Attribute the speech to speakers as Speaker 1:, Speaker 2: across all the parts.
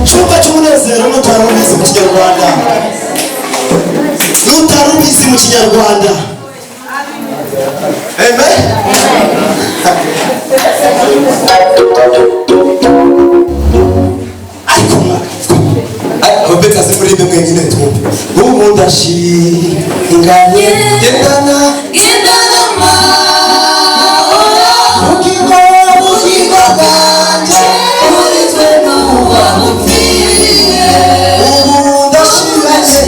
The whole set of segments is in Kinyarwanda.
Speaker 1: Cyumba cy'umunezero n'utarubizi mu Kinyarwanda. N'utarubizi mu Kinyarwanda. Amen. Abeka simuribe mwenyine tu. Ubu ndashinganye gendana ma. Ukigo banje urizwe n'uwa mupfiriye. Ubu ndashinganye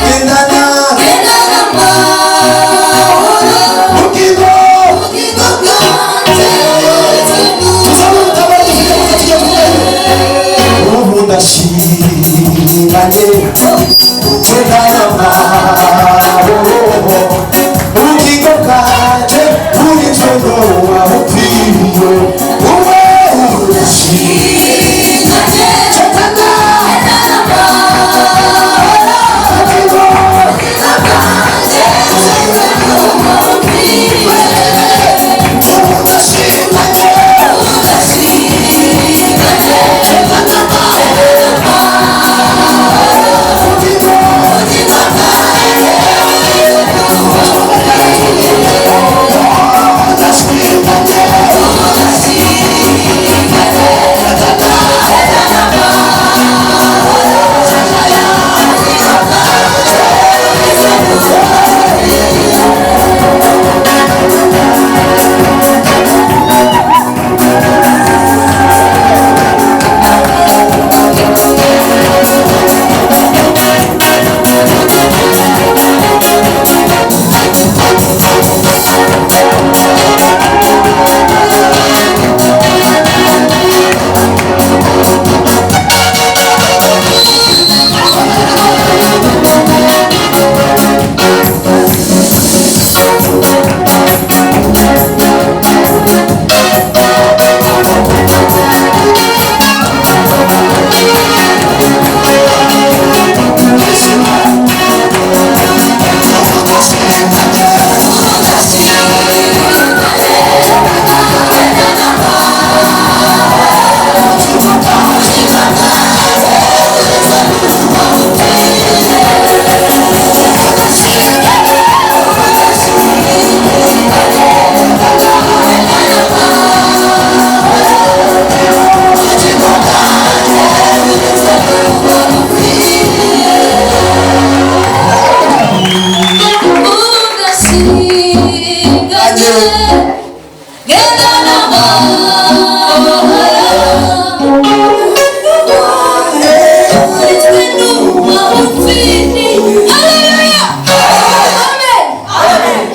Speaker 1: gendana ma. Ukigo banje urizwe n'uwa mupfiriye. Ubu ndashinganye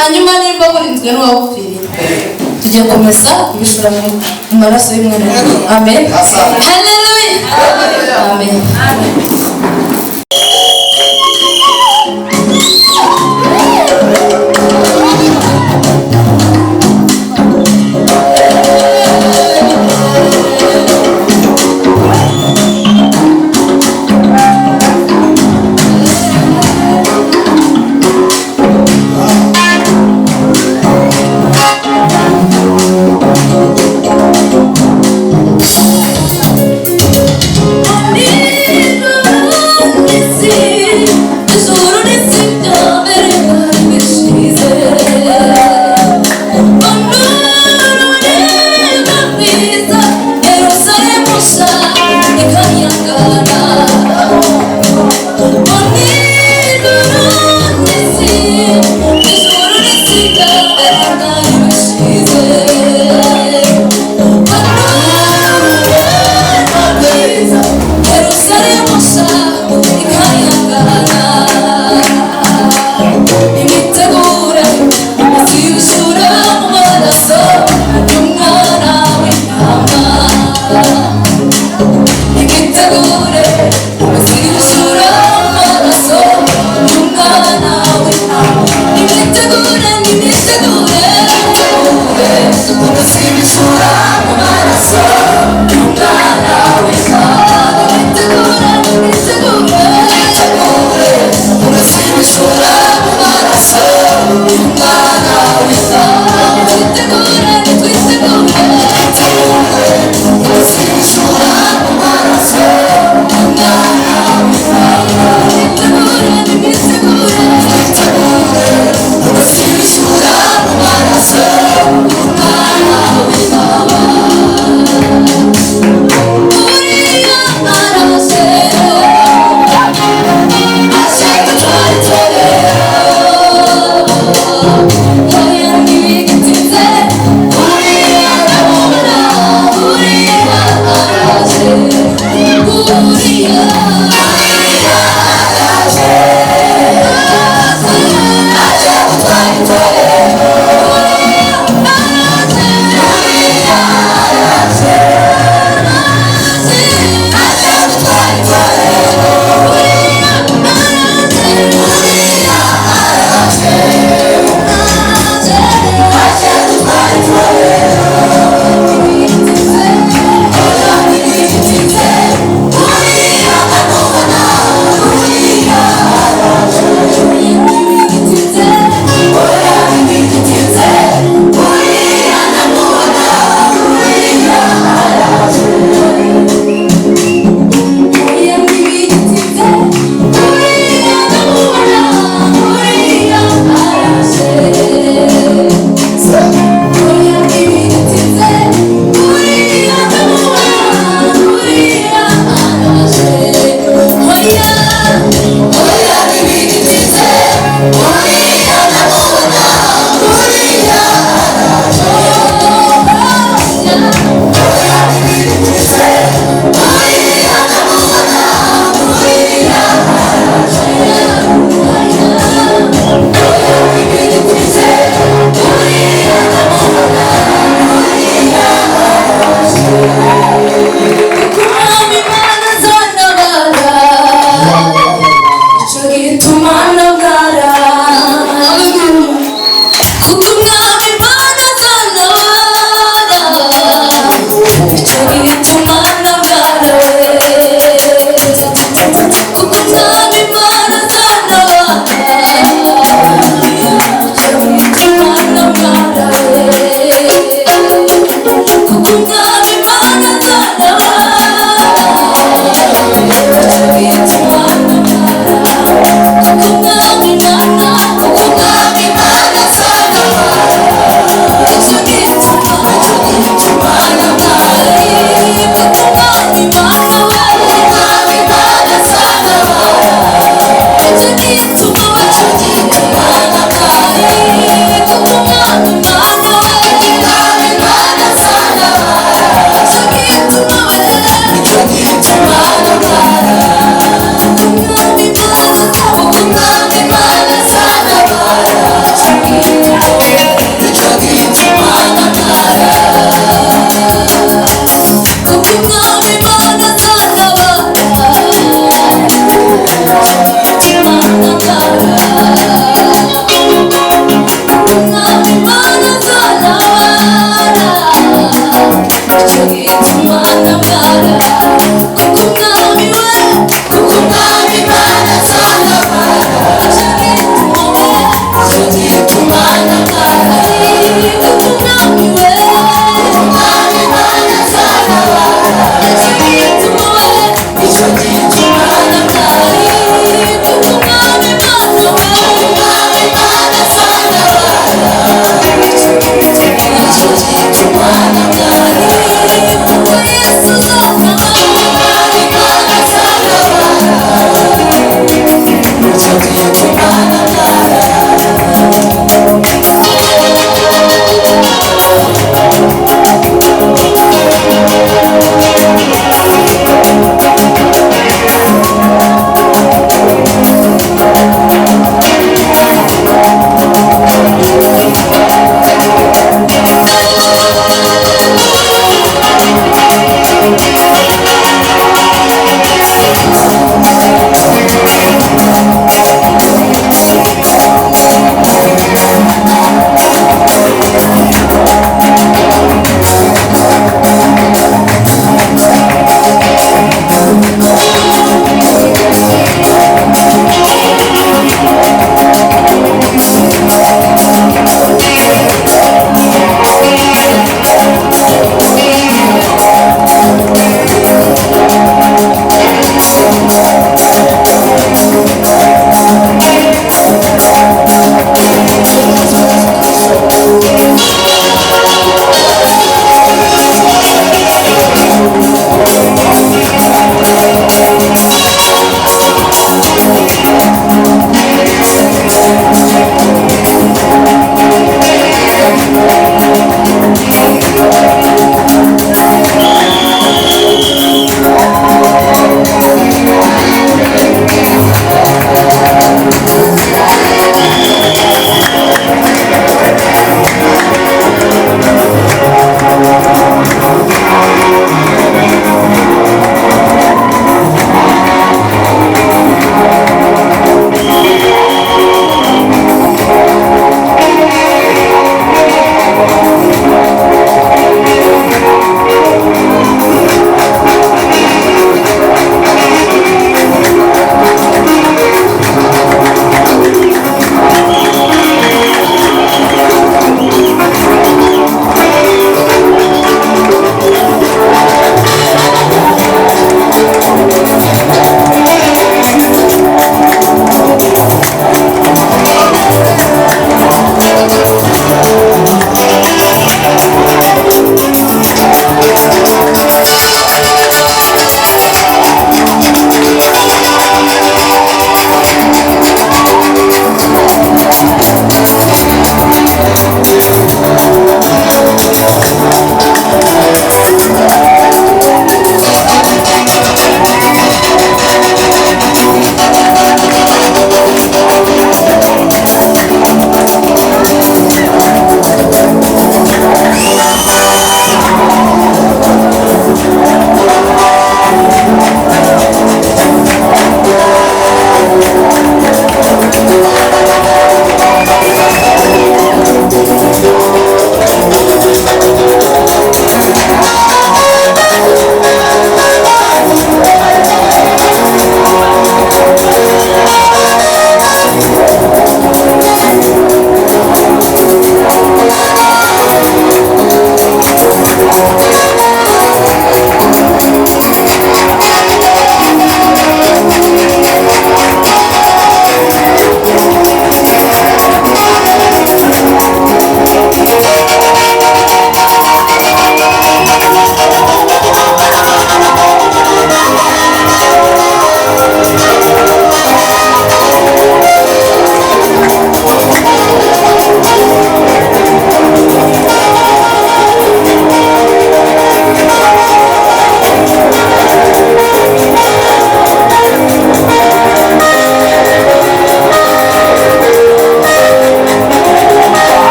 Speaker 2: hanyuma nimba burinzwe n'uwabupfiriye tugiye komeza kubishora mu maraso y'umwana. Amen. Haleluya. Amen.
Speaker 3: Oh,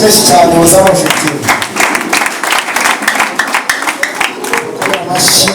Speaker 1: menshi cyane uzamufite amashyi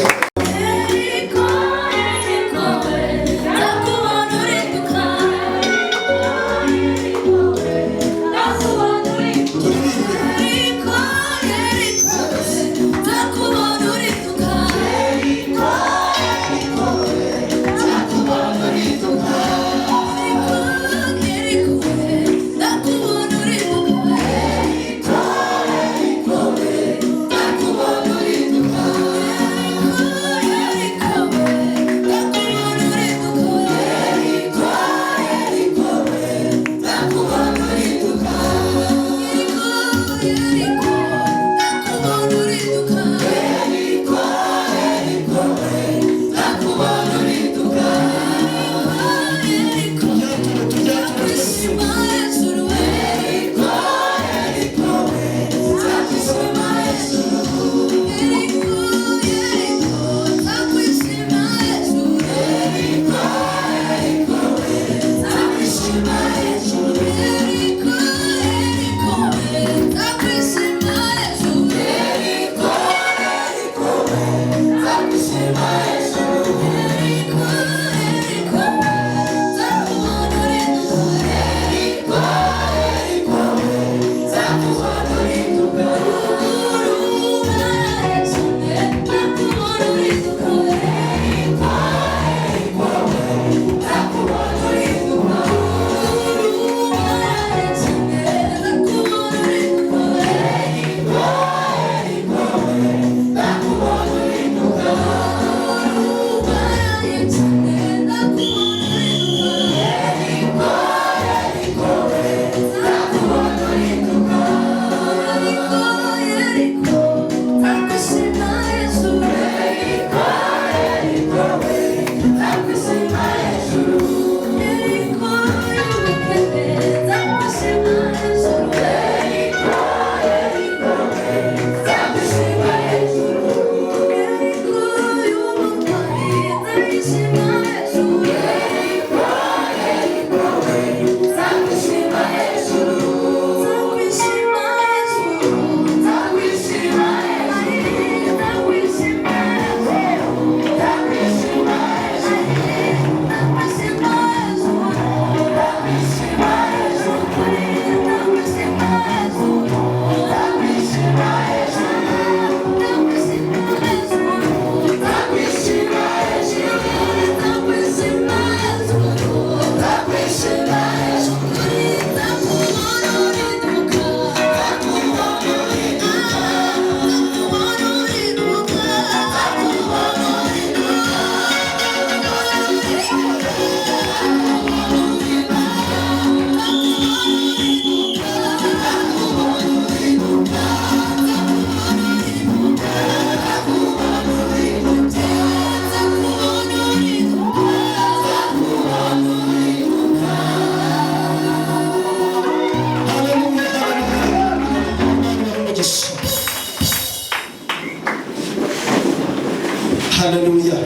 Speaker 3: Haleluya.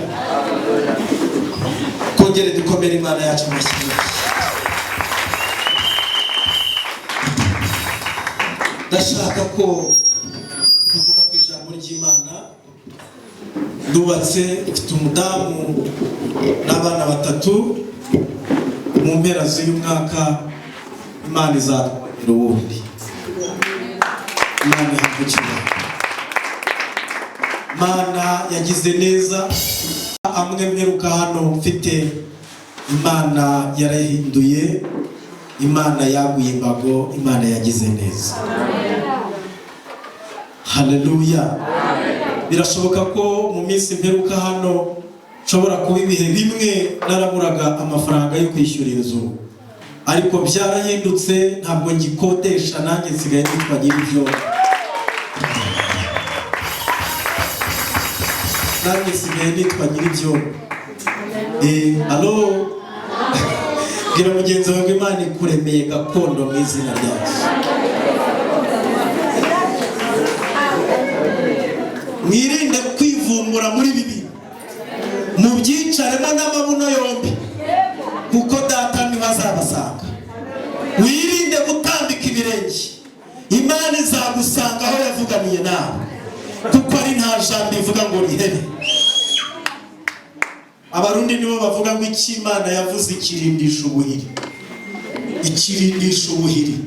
Speaker 3: Kongere dukomere Imana yacu amashyi. Ndashaka ko tuvuga ku ijambo ry'Imana. Dubatse mfite umudamu n'abana batatu. Mu mpera z'uyu mwaka Imana izatwongera ubundi. Imana ihagukira. Imana yagize neza. Amwe mperuka hano mfite Imana yarahinduye. Imana yaguye imbago. Imana yagize neza. Haleluya. Birashoboka ko mu minsi mperuka hano nshobora kuba ibihe bimwe naraburaga amafaranga yo kwishyura inzu, ariko byarahindutse. Ntabwo ngikodesha, nanjye nsigaye nitwa nyir'ibyo. Nanjye nsigaye nitwa nyir'ibyo. Alo. Bwira mugenzi wawe Imana ikuremeye gakondo mu izina rya Yesu. Mwirinde kwivumbura muri bibi. Mubyicaremo n'amabuno yombi, kuko data niwe azabasanga. Wirinde gutambika ibirenge Imana izagusanga aho yavuganiye nawe, kuko ari nta jambo ivuga ngo rihebe. Abarundi nibo bavuga ngo iki Imana yavuze ikirindisha ubuhiri, ikirindisha ubuhiri.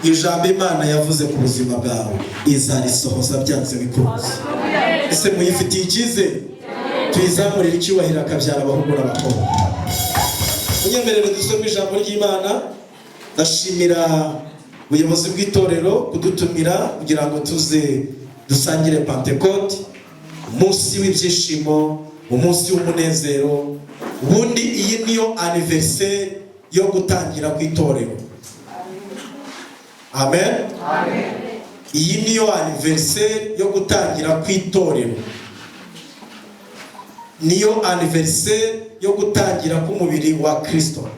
Speaker 3: Ijambo Imana yavuze ku buzima bwawe izarisohoza byanze bikunze. Ese muyifitiye icyizere? Tuyizamurire icyubahiro akabyara abahungu n'abakobwa. Munyemerere dusome ijambo ry'Imana. Ndashimira ubuyobozi bw'itorero kudutumira kugira ngo tuze dusangire Pentecote, umunsi w'ibyishimo, umunsi w'umunezero. Ubundi iyi niyo anniversaire yo gutangira kw'itorero. Amen. Amen. Iyi niyo anniversaire yo gutangira kw'itorero. Niyo anniversaire yo gutangira k'umubiri wa Kristo.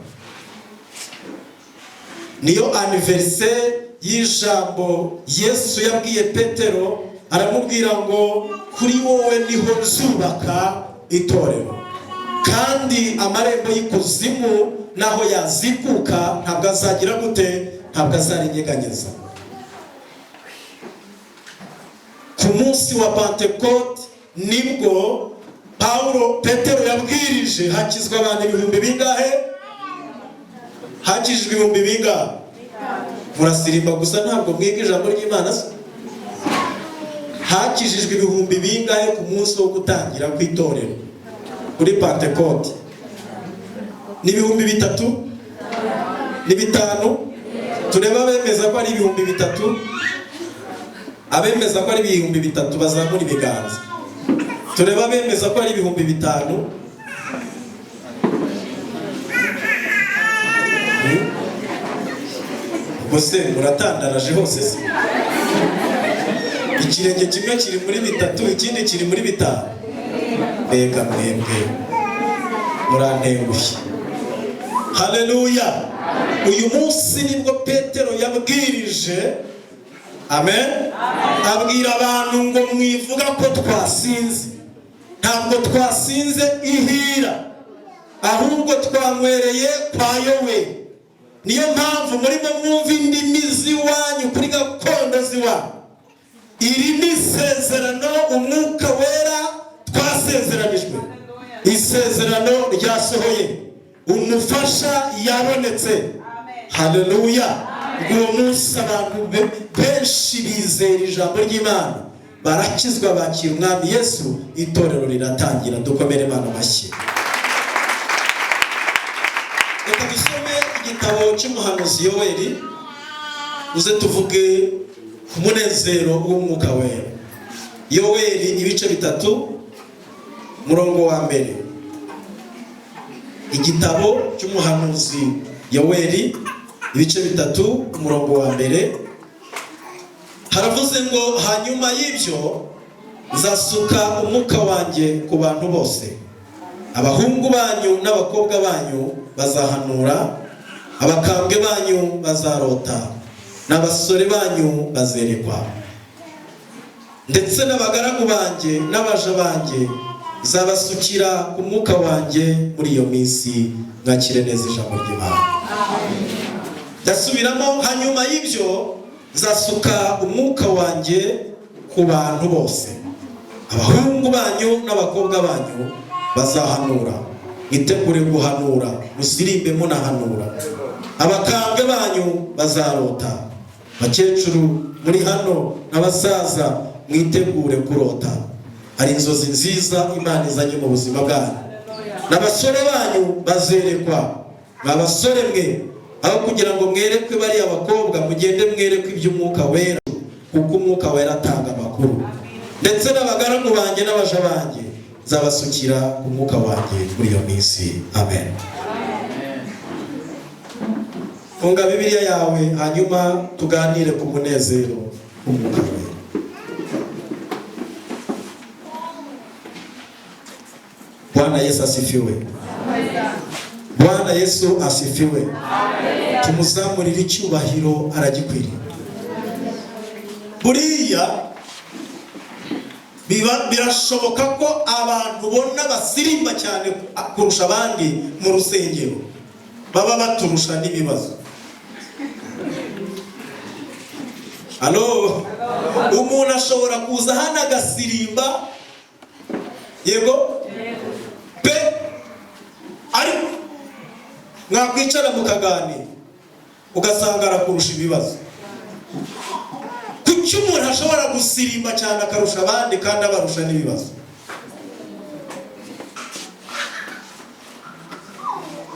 Speaker 3: Niyo anniversaire y'ijambo Yesu yabwiye Petero, aramubwira ngo kuri wowe niho nzubaka itorero, kandi amarembo y'ikuzimu naho yazikuka ntabwo azagira gute, ntabwo azarinyeganyeza. Ku munsi wa Pentecote nibwo Petero yabwirije, hakizwa abantu ibihumbi bingahe? Hakijijwe ibihumbi bingahe? Murasirimba gusa ntabwo mwiga ijambo ry'Imana se? Hakijijwe ibihumbi bingahe ku munsi wo gutangira kw'itorero kuri Pentecote? Ni 3,000? Ni 5? Tureba abemeza ko ari 3,000. Abemeza ko ari 3,000 bazamura ibiganza. Tureba abemeza ko ari 5,000. Bose muratandaraje hose se. Ikirenge kimwe kiri muri 3, ikindi kiri muri 5. Mbega mwebwe murantengushye. Haleluya. Uyu munsi nibwo Petero yabwirije, amen, abwira abantu ngo mwivuga ko twasinze. Ntabwo twasinze ihira, ahubwo twanywereye kwa Yowe. Niyo mpamvu murimo mwumva indimi z'iwanyu kuri gakondo z'iwanyu. Iri ni isezerano Umwuka Wera twasezeranijwe. Isezerano ryasohoye, umufasha yabonetse. Haleluya. Uwo munsi abantu benshi bizera ijambo ry'Imana, barakizwa, bakira Umwami Yesu, itorero riratangira. Dukomere Imana amashyi. Reka dusome igitabo cy'umuhanuzi Yoweli, uze tuvuge ku munezero w'Umwuka Wera. Yoweli ibice 3, murongo wa mbere. Igitabo cy'umuhanuzi Yoweli ibice 3, umurongo wa mbere. Haravuze ngo hanyuma y'ibyo nzasuka umwuka wanjye ku bantu bose. Abahungu banyu n'abakobwa banyu bazahanura, abakambwe banyu bazarota, n'abasore banyu bazerekwa, ndetse n'abagaragu banjye n'abaja banjye zabasukira ku mwuka wanjye muri iyo minsi. Mwakire neza ijambo ry'Imana. Ndasubiramo, hanyuma y'ibyo nzasuka umwuka wanjye ku bantu bose. Abahungu banyu n'abakobwa banyu bazahanura, mwitegure guhanura, musirimbe munahanura. Abakambwe banyu bazarota, bakecuru muri hano n'abasaza mwitegure kurota. Hari inzozi nziza Imana izanye mu buzima bwanyu. N'abasore banyu bazerekwa. Mwabasore mwe, aho kugira ngo mwerekwe bariya bakobwa, mugende mwerekwe iby'Umwuka Wera, kuko Umwuka Wera atanga amakuru. Ndetse n'abagaragu banjye n'abaja banjye zabasukira ku mwuka wanjye muri iyo minsi. Amen. Funga Bibiliya yawe hanyuma tuganire ku munezero w'Umwuka Wera. Bwana Yesu asifiwe. Bwana Yesu asifiwe. Tumuzamurire icyubahiro, aragikwiriye. Buriya birashoboka ko abantu bona basirimba cyane kurusha abandi mu rusengero baba baturusha n'ibibazo. Halo, umuntu ashobora kuza hano agasirimba, yego pe, ariko mwakwicara mukaganira ugasanga arakurusha ibibazo. Kuki umuntu ashobora gusirimba cyane akarusha abandi kandi abarusha n'ibibazo?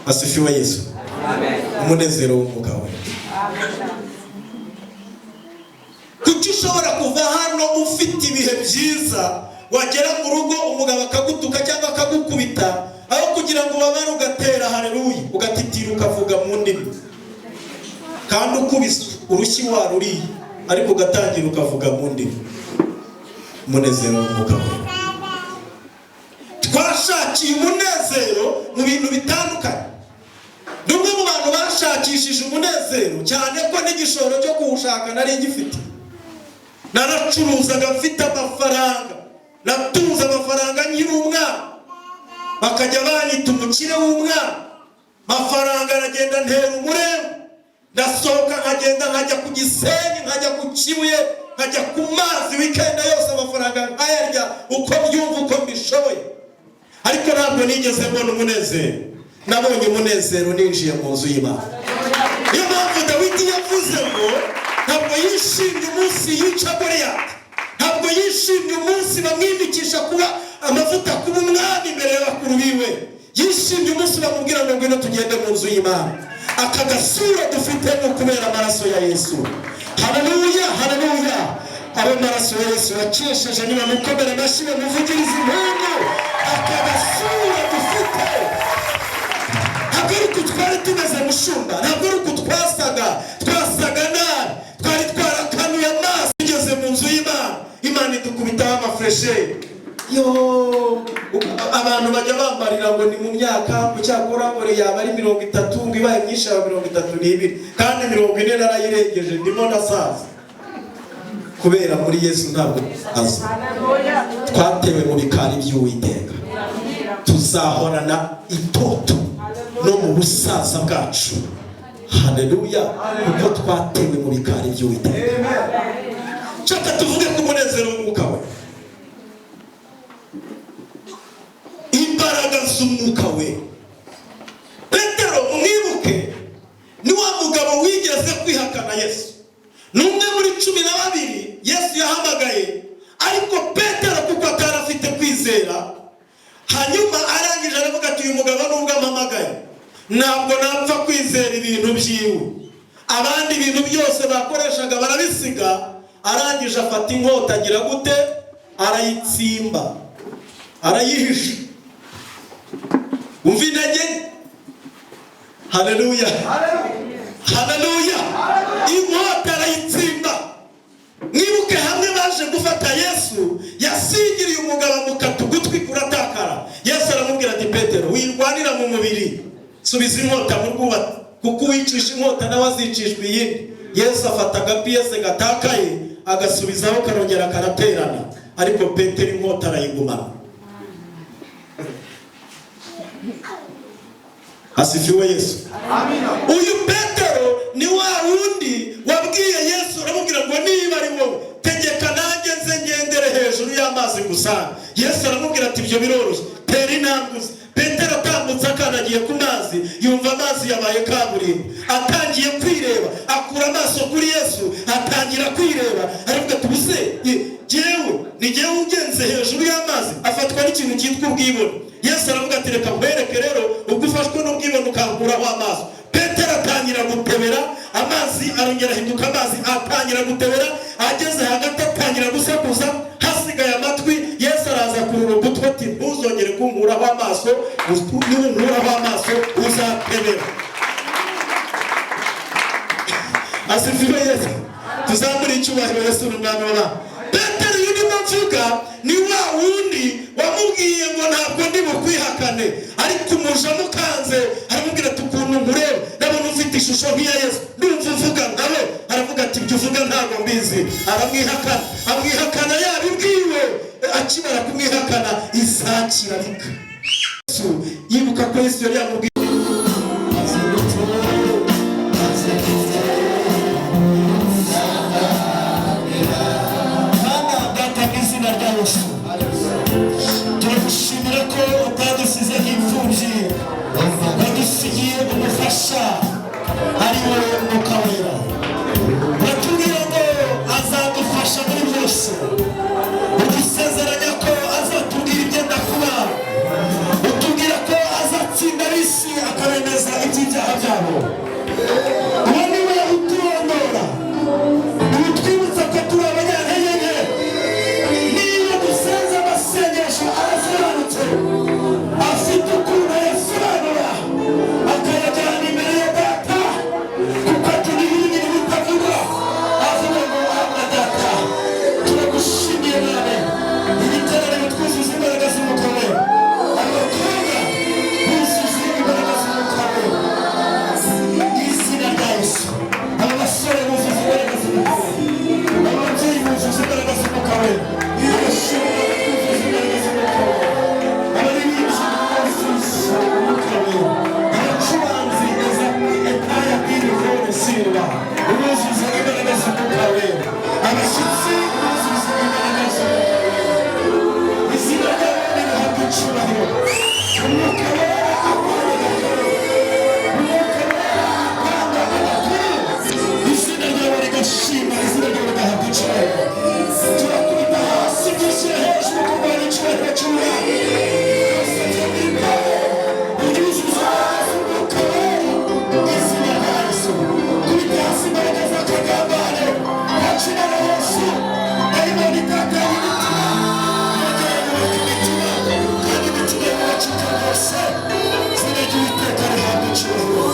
Speaker 3: Asifiwe Yesu. Amen. Umunezero w'umwuka we. Kuki ushobora kuva hano ufite ibihe byiza, wagera mu rugo umugabo akagutuka cyangwa akagukubita, aho kugira ngo babare ugatera haleluya, ugatitira ukavuga mu ndimi, kandi ukubise urushyi waruriye ariko ugatangira ukavuga mu ndimi. Umunezero w'umwuka we. Twashakiye umunezero mu bintu bitandukanye. Numwe mu bantu bashakishije umunezero cyane ko n'igishoro cyo kuwushaka nari ngifite. Naracuruzaga mfite amafaranga, natunze amafaranga nkiri umwana, bakajya banyita umukire w'umwana. Mafaranga aragenda ntera umurembo, ndasohoka nkagenda nkajya ku Gisenyi, nkajya ku Kibuye, nkajya ku mazi, weekend yose amafaranga nkayarya uko byumva uko mbishoboye. Ariko ntabwo nigeze mbona umunezero. Nabonye umunezero ninjiye mu nzu y'Imana. Niyo mpamvu Dawidi yavuze ngo ntabwo yishimye umunsi yica Goliyati, ntabwo yishimye umunsi bamwimikisha kuba amavuta kuba umwami imbere y'abakuru biwe. Yishimye umunsi bamubwira ngo ngwino tugende mu nzu y'Imana. Aka gasura dufite no kubera amaraso ya Yesu. Haleluya, haleluya. Abo maraso ya Yesu yakesheje, niba mukomere amashyi muvugirize impundu. Aka gasura dufite ntabwo ari uko twari tumeze mushumba, ntabwo ari uko twasaga nabi, twari twarakanuye amaso. Tugeze mu nzu y'Imana, Imana idukubitaho amafreshe. Abantu bajya bambarira ngo ni mu myaka, mu cyakora ngo yaba ari 30, ngo ibaye myinshi ya 32, kandi 40 narayirengeje, ndimo ndasaza. Kubera muri Yesu ntabwo aza. Twatewe mu bikari by'Uwiteka, tuzahorana itoto no mu busaza bwacu. Haleluya, kuko twatewe mu bikari by'Uwiteka. Cyaka tuvuge ku munezero w'umwuka we. Imbaraga z'umwuka we. Petero umwibuke, ni wa mugabo wigeze kwihakana Yesu. Numwe muri 12 Yesu yahamagaye, ariko Petero kuko atarafite kwizera, hanyuma arangije aravuga ati uyu mugabo nubwo ampamagaye ntabwo napfa kwizera ibintu byiwe. Abandi ibintu byose bakoreshaga barabisiga. Arangije afata inkota agira gute, arayitsimba, arayihisha. Umva intege. Haleluya, haleluya. Inkota arayitsimba. Mwibuke hamwe baje gufata Yesu, yasigiriye umugabo mukatu gutwi kuratakara. Yesu aramubwira ati Petero, wirwanira mu mubiri, subiza inkota mu rwubati, kuko wicisha inkota nawe azicishwa iyindi. Yesu afata agapiyese gatakaye agasubizaho, karongera karaterana, ariko Petero inkota arayigumana. Asifiwe Yesu. Amina. Uyu Petero ni wa wundi wabwiye Yesu, aramubwira ngo niba ari wowe tegeka nanjye nze ngendere hejuru y'amazi gusa. Yesu aramubwira ati ibyo biroroshye, tera intambwe. Petero atambutse akanagiye ku mazi, yumva amazi yabaye kaburimbo, atangiye kwireba, akura amaso kuri Yesu, atangira kwireba, aravuga ati buse ni jyewe ugenze hejuru y'amazi. Afatwa n'ikintu cyitwa ubwibone. Yesu aravuga ati reka mbereke rero ubwo ufashwe n'ubwibone ukanguraho amaso. Petero atangira gutebera, amazi arongera ahinduka amazi, atangira gutebera, ageze hagati atangira gusakuza, hasigaye amatwi. Yesu araza kurura ugutwi ati ntuzongere kunkuraho amaso, nunkuraho amaso uzatebera. Asifiwe Yesu. Tuzamure icyubahiro Yesu n'umwami w'abantu. Petero yurimo mvuga ni wa wundi wamubwiye ngo ntabwo ndi bukwihakane, ariko umuja mukanze aramubwira ati ukuntu nkureba ndabona ufite ishusho nk'iya Yesu, ndumva uvuga nkawe. Aravuga ati ibyo uvuga ntabwo mbizi. Aramwihakana, amwihakana yabibwiwe. Akimara kumwihakana izakira bika. Yesu yibuka ko Yesu yari yamubwiye udusezeranya ko azatubwira ibyenda kuba, utubwira ko azatsinda ab'isi akabemeza iby'ibyaha byabo. uwo ni we uturondora, utwibutsa ko turi abanyantege nke. niba dusenze amasengesho arasobanutse, afite ukuntu ayasobanura akayajyana imbere ya data, kuko atubwira ibintu bitavugwa. avuga ngo abana data turagushimiye none ibiterane bitwuzuza imbaraga z'umwuka we, abakobwa buzuza imbaraga z'umwuka we mu izina rya Yesu. aba basore buzuza imbaraga z'umwuka we, ababyeyi buzuza imbaraga z'umwuka we, abashumba buzuza imbaraga z'umwuka we, abaririmbyi buzuza umwuka we, abacuranzi etaya biri vore silva buzuza imbaraga z'umwuka we, abashyitsi buzuza imbaraga z'umwuka we. izina ryawe rihabwa icyubahiro. umwuka wera akorera umwuka wera atanga amakuru, izina ryawe rigashima, izina ryawe rigahabwa icyubahiro. turakubita hasi dushyira hejuru kurwanya icyubahiro cy'umwami. twese tubikore uryuzuza umwuka wera mu izina rya Yesu. kubita hasi imbaraga z'akagambane gacira na Yesu. dayimoni itatanya imitima, yagera imitima kandi imitima y'abacika bose. izina ry'Uwiteka rihabwa icyubahiro.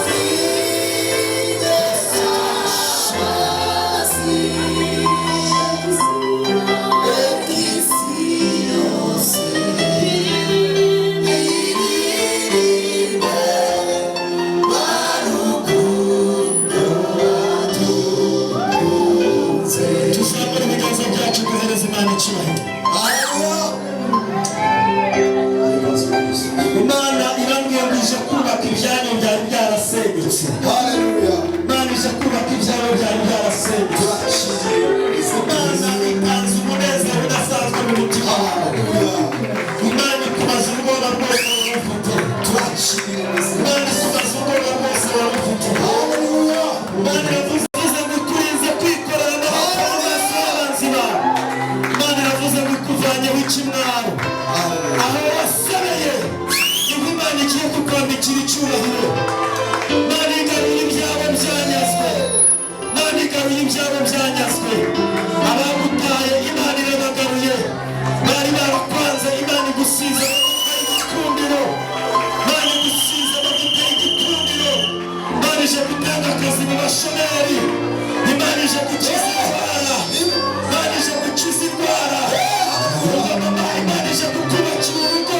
Speaker 3: tuzamura ibiganza byacu duhereza Imana icyubahiro. Imana irambwiye ngo ije kubaka ibyanyu byari byarasenyutse. Imana ije kubaka ibyawe byari byarasenyutse. Imana itanze umunezero udasanzwe mu mutima wawe. Imana ikumaze ubwoba bwose wari ufite. Imana ikumaze ubwoba bwose wari ufite. Imana iravuze ngo ikurinze kwikorera n'abakora mu maso y'abanzi bawe. Imana iravuze ngo ikuvanyeho ikimwaro. aho wasabeye niho Imana igiye kukwambikira icyubahiro. Imana igaruye ibyawe byanyazwe. Imana igaruye ibyawe byanyazwe. abagutaye Imana irabagaruye. bari barakwanze Imana igusize igikundiro. Imana igusize baguteye igikundiro. Imana ije gutanga akazi mu bashomeri. Imana ije gukiza indwara. Imana ije gukiza indwara. mama Imana ije kukubakira urugo.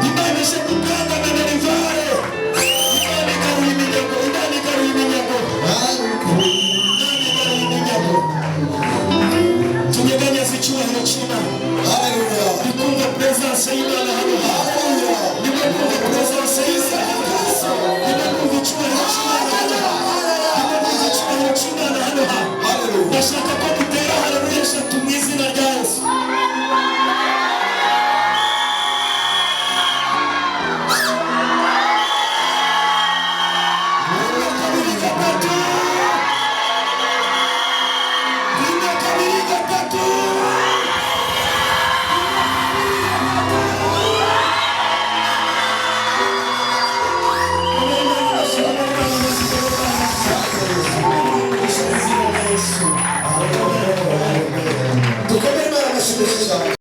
Speaker 3: Imana ije gutanga minerivare. Imana igaruye iminyago. Imana igaruye iminyago. Imana igaruye iminyago. tunyeganyeze icyubahiro cy'Imana. Nikumva presence y'Imana hano hantu. Nikumva presence y'Imana. Nikumva icyubahiro cy'Imana hano hantu. Nikumva icyubahiro cy'Imana hano hantu. ndashaka ko dutera haleluya eshatu mu izina rya Yesu. kabiri gatatu. rimwe kabiri gatatu.
Speaker 1: dukomere Imana amashyi menshi cyane.